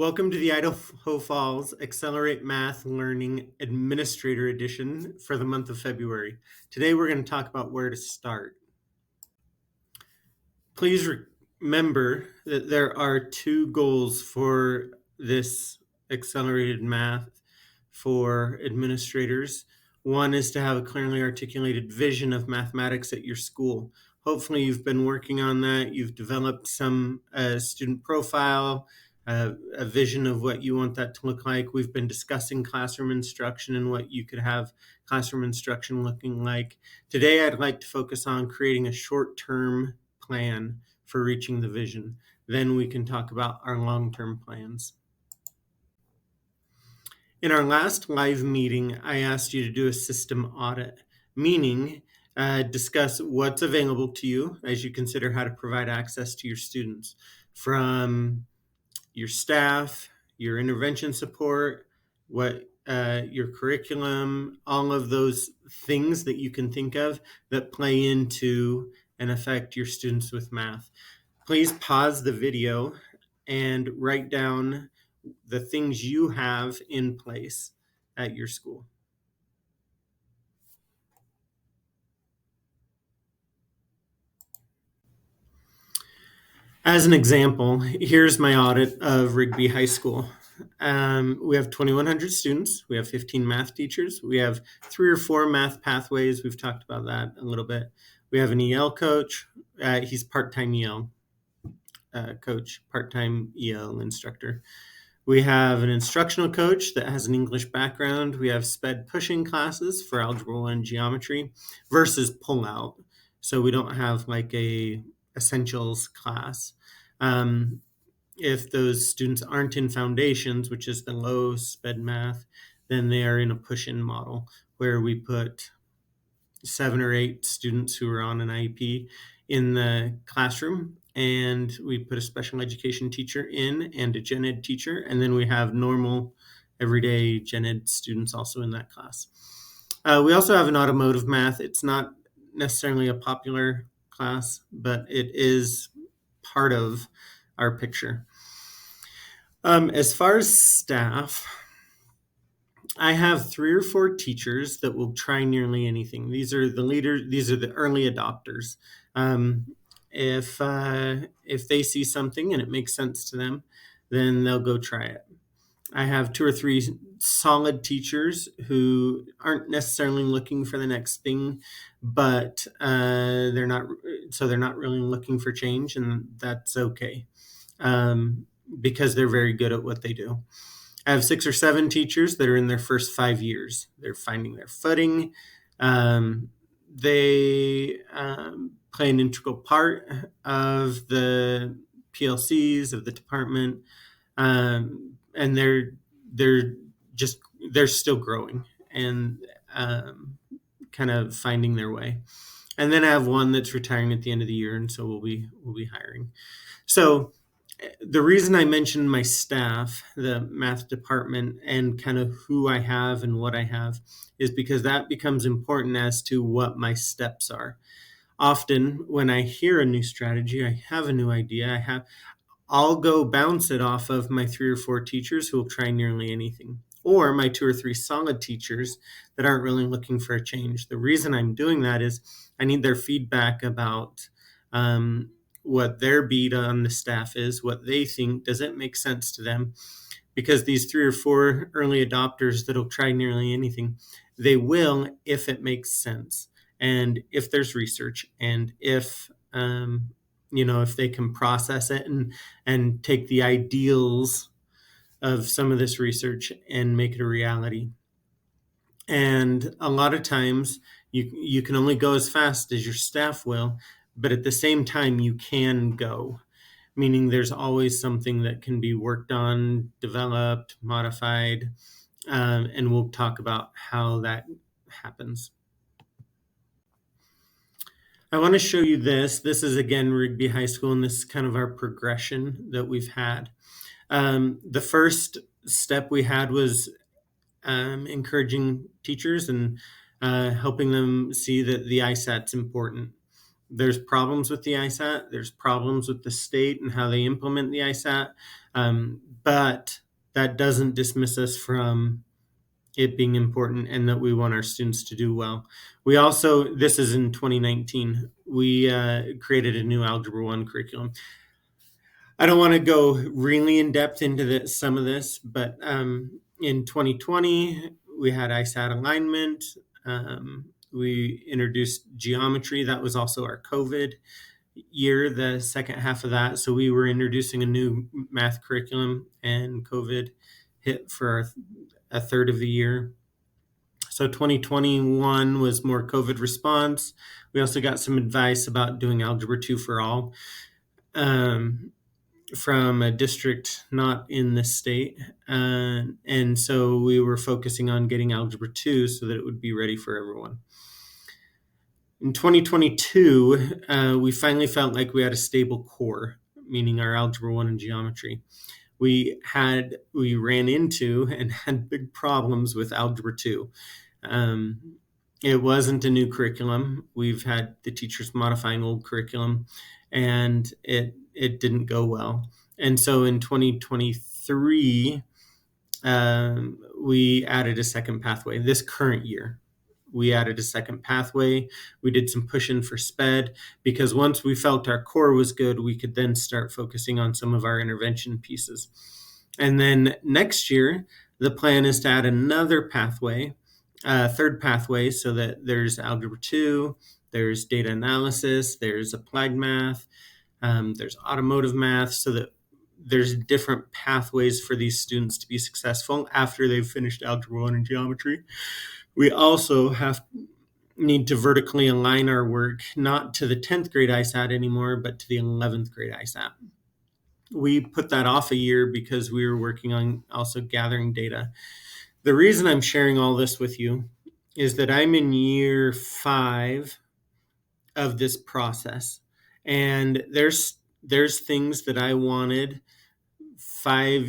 Welcome to the Idaho Falls Accelerate Math Learning Administrator Edition for the month of February. Today we're going to talk about where to start. Please remember that there are two goals for this accelerated math for administrators. One is to have a clearly articulated vision of mathematics at your school. Hopefully you've been working on that. You've developed some student profile, a vision of what you want that to look like. We've been discussing classroom instruction and what you could have classroom instruction looking like. Today, I'd like to focus on creating a short-term plan for reaching the vision. Then we can talk about our long-term plans. In our last live meeting, I asked you to do a system audit, meaning discuss what's available to you as you consider how to provide access to your students, from your staff, your intervention support, your curriculum, all of those things that you can think of that play into and affect your students with math. Please pause the video and write down the things you have in place at your school. As an example, here's my audit of Rigby High School. We have 2,100 students. We have 15 math teachers. We have 3 or 4 math pathways. We've talked about that a little bit. We have an EL coach. He's part-time EL coach, part-time EL instructor. We have an instructional coach that has an English background. We have SPED pushing classes for algebra and geometry versus pull-out. So we don't have like a essentials class. If those students aren't in foundations, which is the low SPED math, then they are in a push-in model where we put 7 or 8 students who are on an IEP in the classroom, and we put a special education teacher in and a gen ed teacher, and then we have normal everyday gen ed students also in that class. We also have an automotive math. It's not necessarily a popular class, but it is part of our picture. As far as staff, I have 3 or 4 teachers that will try nearly anything. These are the leaders. These are the early adopters. If they see something and it makes sense to them, then they'll go try it. I have 2 or 3 solid teachers who aren't necessarily looking for the next thing, but they're not really looking for change, and that's okay, because they're very good at what they do. I have 6 or 7 teachers that are in their first 5 years. They're finding their footing. They play an integral part of the PLCs of the department, and they're still growing and kind of finding their way. And then I have one that's retiring at the end of the year, and so we'll be hiring. So the reason I mentioned my staff, the math department, and kind of who I have and what I have is because that becomes important as to what my steps are. Often when I hear a new strategy, I have a new idea, I'll go bounce it off of my 3 or 4 teachers who will try nearly anything, or my 2 or 3 solid teachers that aren't really looking for a change. The reason I'm doing that is I need their feedback about what their beat on the staff is, what they think, does it make sense to them? Because these 3 or 4 early adopters that'll try nearly anything, they will if it makes sense, and if there's research, and if if they can process it and take the ideals of some of this research and make it a reality. And a lot of times you can only go as fast as your staff will, but at the same time you can go, meaning there's always something that can be worked on, developed, modified, and we'll talk about how that happens. I want to show you this. This is, again, Rigby High School, and this is kind of our progression that we've had. The first step we had was encouraging teachers and helping them see that the ISAT's important. There's problems with the ISAT. There's problems with the state and how they implement the ISAT. But that doesn't dismiss us from it being important and that we want our students to do well. We also, this is in 2019, we created a new Algebra 1 curriculum. I don't want to go really in depth into some of this, but in 2020, we had ISAT alignment. We introduced geometry. That was also our COVID year, the second half of that. So we were introducing a new math curriculum, and COVID hit for a third of the year. So 2021 was more COVID response. We also got some advice about doing Algebra 2 for all. From a district not in the state. And so we were focusing on getting Algebra 2 so that it would be ready for everyone. In 2022, we finally felt like we had a stable core, meaning our Algebra 1 and geometry. We ran into and had big problems with Algebra 2. It wasn't a new curriculum. We've had the teachers modifying old curriculum, and it didn't go well. And so in 2023, we added a second pathway. This current year, we added a second pathway. We did some pushing for SPED, because once we felt our core was good, we could then start focusing on some of our intervention pieces. And then next year, the plan is to add another pathway, third pathway, so that there's Algebra 2, there's data analysis, there's applied math, there's automotive math, so that there's different pathways for these students to be successful after they've finished Algebra 1 and geometry. We also need to vertically align our work, not to the 10th grade ISAT anymore, but to the 11th grade ISAT. We put that off a year because we were working on also gathering data. The reason I'm sharing all this with you is that I'm in year 5 of this process, and there's things that I wanted 4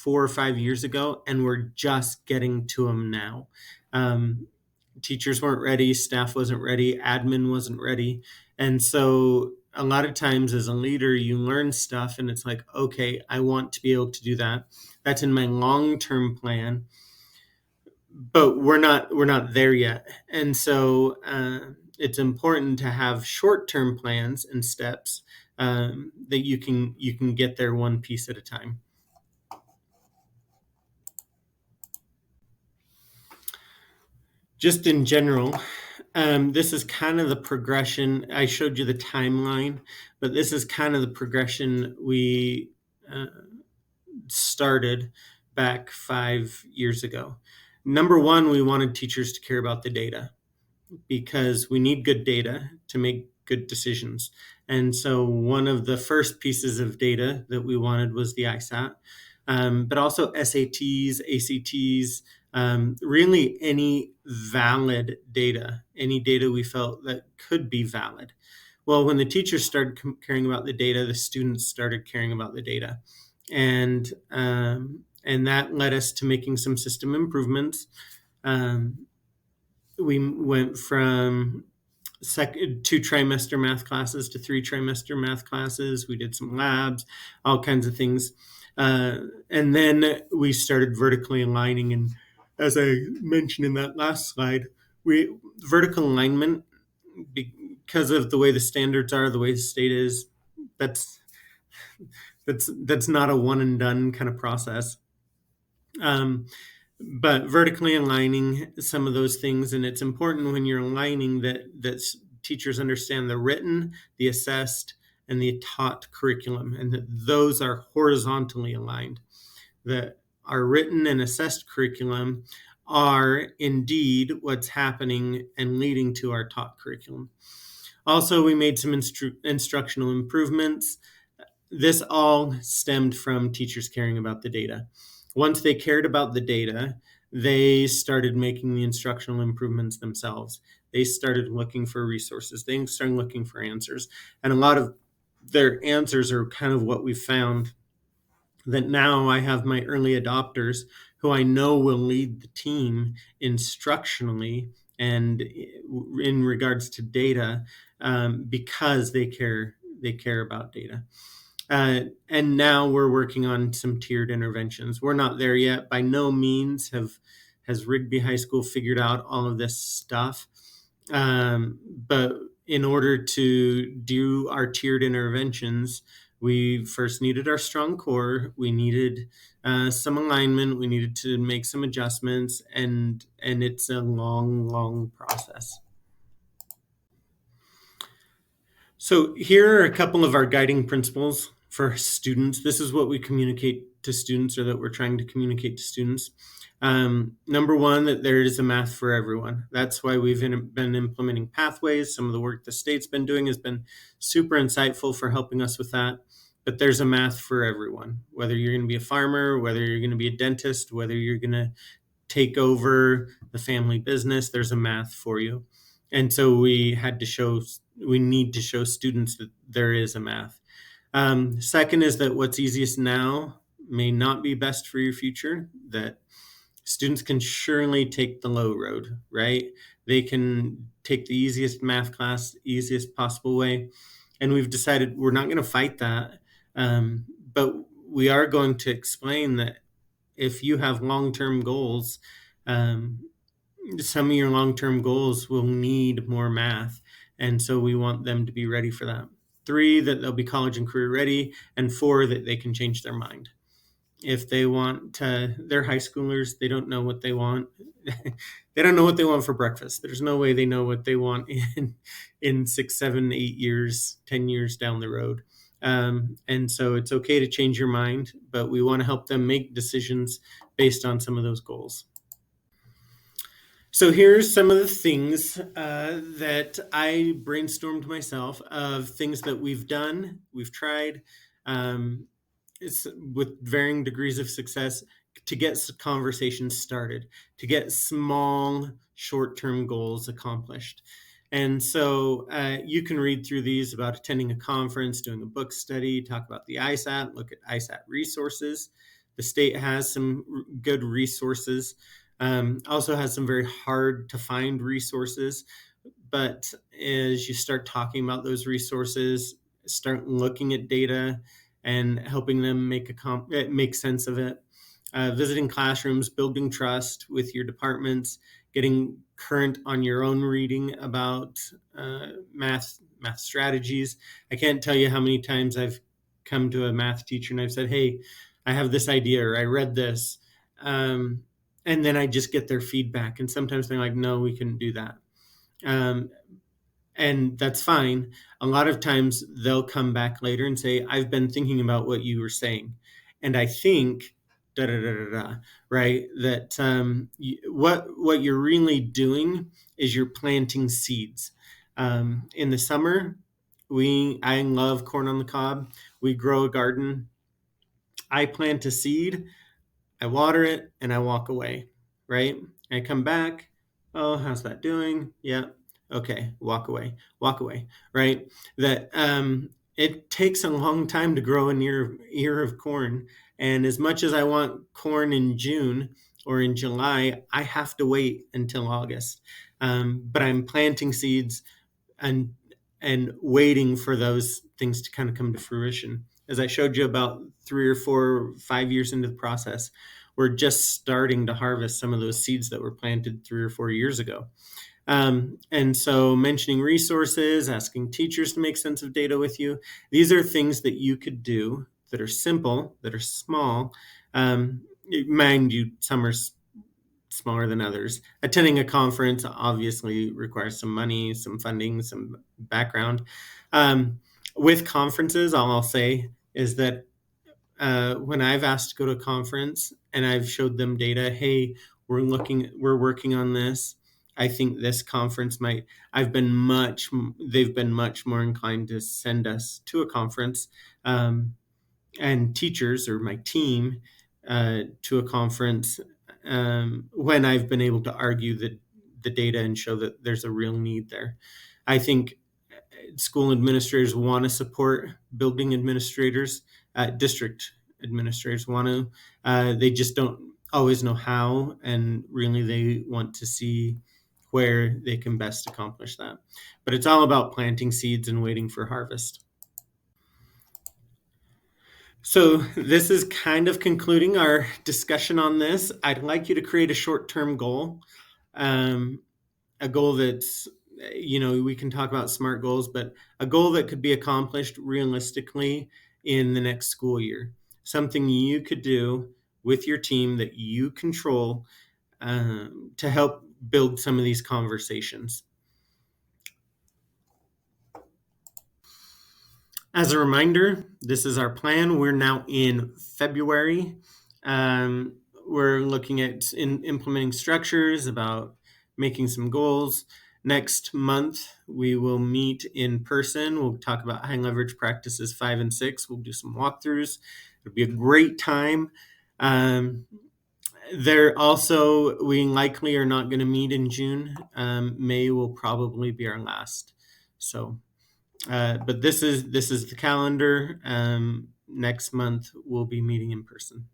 or 5 years ago, and we're just getting to them now. Teachers weren't ready, staff wasn't ready, admin wasn't ready. And so a lot of times as a leader, you learn stuff and it's like, okay, I want to be able to do that. That's in my long-term plan, but we're not there yet. And so it's important to have short-term plans and steps that you can get there one piece at a time. Just in general, this is kind of the progression. I showed you the timeline, but this is kind of the progression we started back 5 years ago. Number one, we wanted teachers to care about the data, because we need good data to make good decisions. And so one of the first pieces of data that we wanted was the ISAT, but also SATs, ACTs, really any valid data, any data we felt that could be valid. Well, when the teachers started caring about the data, the students started caring about the data. And that led us to making some system improvements. We went from 2 trimester math classes to 3 trimester math classes. We did some labs, all kinds of things. And then we started vertically aligning. And as I mentioned in that last slide, vertical alignment, because of the way the standards are, the way the state is, that's not a one and done kind of process. But vertically aligning some of those things, and it's important when you're aligning that teachers understand the written, the assessed, and the taught curriculum, and that those are horizontally aligned. That our written and assessed curriculum are indeed what's happening and leading to our taught curriculum. Also, we made some instructional improvements. This all stemmed from teachers caring about the data. Once they cared about the data, they started making the instructional improvements themselves. They started looking for resources. They started looking for answers. And a lot of their answers are kind of what we found, that now I have my early adopters who I know will lead the team instructionally and in regards to data, because they care about data. And now we're working on some tiered interventions. We're not there yet. By no means has Rigby High School figured out all of this stuff. But in order to do our tiered interventions, we first needed our strong core. We needed some alignment. We needed to make some adjustments, and it's a long process. So here are a couple of our guiding principles for students. This is what we communicate to students, or that we're trying to communicate to students. Number one, that there is a math for everyone. That's why we've been implementing pathways. Some of the work the state's been doing has been super insightful for helping us with that. But there's a math for everyone, whether you're going to be a farmer, whether you're going to be a dentist, whether you're going to take over the family business, there's a math for you. And so we need to show students that there is a math. Second is that what's easiest now may not be best for your future, that students can surely take the low road, right? They can take the easiest math class, easiest possible way. And we've decided we're not going to fight that. But we are going to explain that if you have long-term goals, some of your long-term goals will need more math. And so we want them to be ready for that. 3, that they'll be college and career ready. And 4, that they can change their mind. If they want they're high schoolers, they don't know what they want. They don't know what they want for breakfast. There's no way they know what they want in 6, 7, 8 years, 10 years down the road. And so it's okay to change your mind, but we want to help them make decisions based on some of those goals. So here's some of the things that I brainstormed myself, of things that we've done, we've tried, with varying degrees of success, to get conversations started, to get small short-term goals accomplished. And so you can read through these about attending a conference, doing a book study, talk about the ISAT, look at ISAT resources. The state has some good resources, also has some very hard to find resources. But as you start talking about those resources, start looking at data and helping them make sense of it. Visiting classrooms, building trust with your departments, getting current on your own reading about math strategies. I can't tell you how many times I've come to a math teacher and I've said, hey, I have this idea, or I read this. And then I just get their feedback. And sometimes they're like, no, we couldn't do that. And that's fine. A lot of times they'll come back later and say, I've been thinking about what you were saying, and I think da da da da da, right? That what you're really doing is you're planting seeds. In the summer, I love corn on the cob. We grow a garden. I plant a seed, I water it, and I walk away, right? I come back. Oh, how's that doing? Yeah. Okay. Walk away, right? That it takes a long time to grow an ear of corn. And as much as I want corn in June or in July, I have to wait until August. But I'm planting seeds and waiting for those things to kind of come to fruition. As I showed you, about 3 or 4, 5 years into the process, we're just starting to harvest some of those seeds that were planted 3 or 4 years ago. And so mentioning resources, asking teachers to make sense of data with you, these are things that you could do that are simple, that are small. Mind you, some are smaller than others. Attending a conference obviously requires some money, some funding, some background. With conferences, all I'll say is that when I've asked to go to a conference and I've showed them data, hey, we're working on this. I think this conference might, they've been much more inclined to send us to a conference, and teachers or my team to a conference when I've been able to argue the data and show that there's a real need there. I think school administrators want to support building administrators, district administrators want to, they just don't always know how, and really they want to see where they can best accomplish that. But it's all about planting seeds and waiting for harvest. So this is kind of concluding our discussion on this. I'd like you to create a short-term goal, a goal that's, we can talk about SMART goals, but a goal that could be accomplished realistically in the next school year. Something you could do with your team that you control to help build some of these conversations. As a reminder, this is our plan. We're now in February. We're looking at implementing structures, about making some goals. Next month, we will meet in person. We'll talk about high leverage practices 5 and 6. We'll do some walkthroughs. It'll be a great time. There also, we likely are not going to meet in June. May will probably be our last. So, but this is the calendar. Next month we'll be meeting in person.